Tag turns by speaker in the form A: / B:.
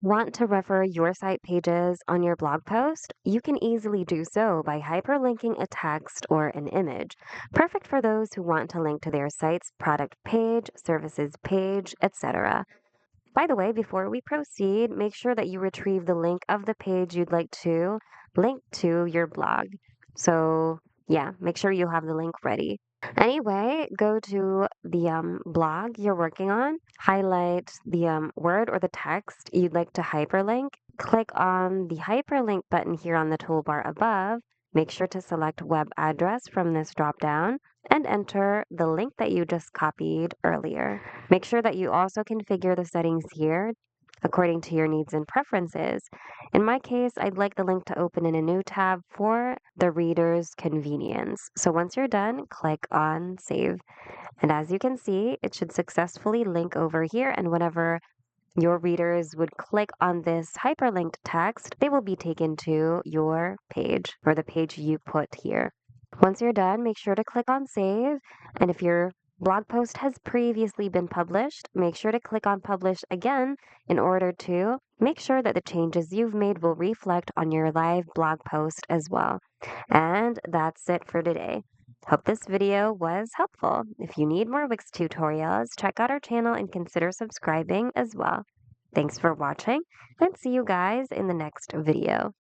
A: Want to refer your site pages on your blog post? You can easily do so by hyperlinking a text or an image. Perfect for those who want to link to their site's product page, services page, etc. By the way, before we proceed, make sure that you retrieve the link of the page you'd like to link to your blog. So, yeah, make sure you have the link ready. Anyway, go to the blog you're working on, highlight the word or the text you'd like to hyperlink, click on the hyperlink button here on the toolbar above, make sure to select web address from this dropdown, and enter the link that you just copied earlier. Make sure that you also configure the settings here according to your needs and preferences. In my case, I'd like the link to open in a new tab for the reader's convenience. So once you're done, click on Save. And as you can see, it should successfully link over here. And whenever your readers would click on this hyperlinked text, they will be taken to your page or the page you put here. Once you're done, make sure to click on Save. And if your blog post has previously been published, make sure to click on Publish again in order to make sure that the changes you've made will reflect on your live blog post as well. And that's it for today. Hope this video was helpful. If you need more Wix tutorials, check out our channel and consider subscribing as well. Thanks for watching, and see you guys in the next video.